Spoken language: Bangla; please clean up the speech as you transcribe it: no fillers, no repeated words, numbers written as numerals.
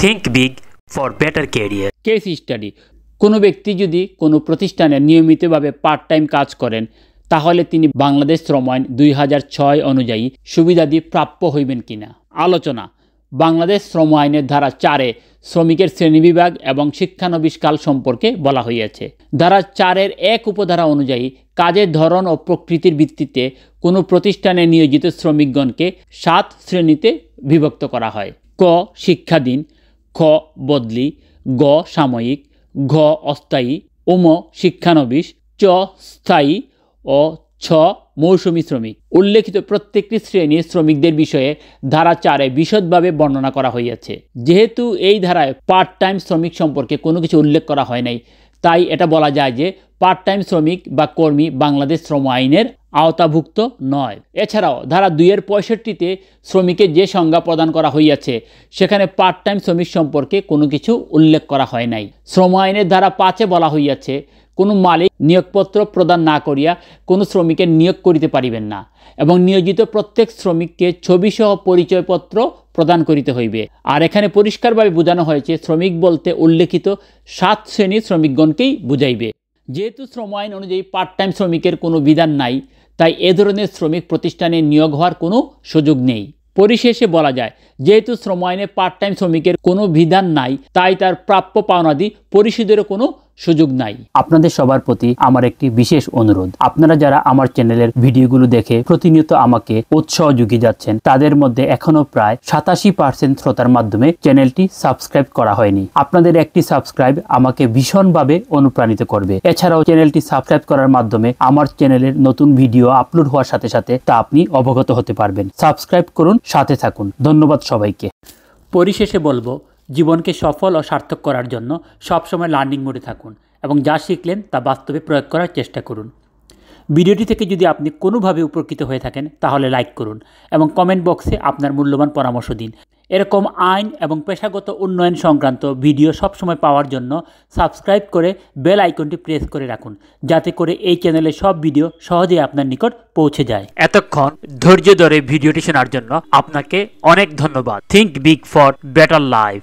Think big for better career. Case study. কোনো ব্যক্তি যদি কোনো প্রতিষ্ঠানে নিয়মিতভাবে পার্ট টাইম কাজ করেন তাহলে তিনি বাংলাদেশ শ্রম আইন 2006 অনুযায়ী সুবিধাদি প্রাপ্য হইবেন কিনা। আলোচনা। বাংলাদেশ শ্রম আইনের ধারা 4-এ শ্রমিকের শ্রেণীবিভাগ এবং শিক্ষানবিশকাল সম্পর্কে বলা হইয়াছে। ধারা 4-এর 1 উপধারা অনুযায়ী কাজের ধরন ও প্রকৃতির ভিত্তিতে কোনো প্রতিষ্ঠানে নিয়োজিত শ্রমিকগণকে 7 শ্রেণীতে বিভক্ত করা হয়। ক শিক্ষাধীন, খ বদলি, গ সাময়িক, ঘ অস্থায়ী, উম শিক্ষানবিশ, চ স্থায়ী ও ছ মৌসুমী শ্রমিক। উল্লেখিত প্রত্যেকটি শ্রেণীর শ্রমিকদের বিষয়ে ধারা 4-এ বিশদভাবে বর্ণনা করা হইয়াছে। যেহেতু এই ধারায় পার্ট টাইম শ্রমিক সম্পর্কে কোনো কিছু উল্লেখ করা হয় নাই, তাই এটা বলা যায় যে পার্ট টাইম শ্রমিক বা কর্মী বাংলাদেশ শ্রম আইনের আওতাভুক্ত নয়। এছাড়াও ধারা 2-এর 65-তে শ্রমিকের যে সংজ্ঞা প্রদান করা হইয়াছে সেখানে পার্ট টাইম শ্রমিক সম্পর্কে কোনো কিছু উল্লেখ করা হয় নাই। শ্রম আইনের ধারা 5-এ বলা হইয়াছে কোনো মালিক নিয়োগপত্র প্রদান না করিয়া কোনো শ্রমিকের নিয়োগ করিতে পারিবেন না এবং নিয়োজিত প্রত্যেক শ্রমিককে ছবিসহ পরিচয়পত্র প্রদান করিতে হইবে। আর এখানে পরিষ্কারভাবে বোঝানো হয়েছে শ্রমিক বলতে উল্লেখিত 7 শ্রেণীর শ্রমিকগণকেই বুঝাইবে। যেহেতু শ্রম আইন অনুযায়ী পার্ট টাইম শ্রমিকের কোনো বিধান নাই, তাই এ ধরনের শ্রমিক প্রতিষ্ঠানে নিয়োগ হওয়ার কোনো সুযোগ নেই। পরিশেষে বলা যায় যেহেতু শ্রম আইনে পার্ট টাইম শ্রমিকের কোনো বিধান নাই, তাই তার প্রাপ্য পাওনাদি পরিশোধেরও কোনো সুযোগ নাই। আপনাদের সবার প্রতি আমার একটি বিশেষ অনুরোধ, আপনারা যারা আমার চ্যানেলের ভিডিওগুলো দেখে প্রতিনিয়ত আমাকে উৎসাহ যুগিয়ে যাচ্ছেন, তাদের মধ্যে এখনো প্রায় 87% শ্রোতার মাধ্যমে চ্যানেলটি সাবস্ক্রাইব করা হয়নি। আপনাদের একটি সাবস্ক্রাইব আমাকে ভীষণভাবে অনুপ্রাণিত করবে। এছাড়াও চ্যানেলটি সাবস্ক্রাইব করার মাধ্যমে আমার চ্যানেলের নতুন ভিডিও আপলোড হওয়ার সাথে সাথে তা আপনি অবগত হতে পারবেন। সাবস্ক্রাইব করুন, সাথে থাকুন। ধন্যবাদ সবাইকে। পরিশেষে বলবো, জীবনকে সফল ও সার্থক করার জন্য সবসময় লার্নিং মোডে থাকুন এবং যা শিখলেন তা বাস্তবে প্রয়োগ করার চেষ্টা করুন। ভিডিওটি থেকে যদি আপনি কোনোভাবে উপকৃত হয়ে থাকেন তাহলে লাইক করুন এবং কমেন্ট বক্সে আপনার মূল্যবান পরামর্শ দিন। এরকম আইন এবং পেশাগত উন্নয়ন সংক্রান্ত ভিডিও সবসময় পাওয়ার জন্য সাবস্ক্রাইব করে বেল আইকনটি প্রেস করে রাখুন, যাতে করে এই চ্যানেলের সব ভিডিও সহজেই আপনার নিকট পৌঁছে যায়। এতক্ষণ ধৈর্য ধরে ভিডিওটি শোনার জন্য আপনাকে অনেক ধন্যবাদ। Think big for better life.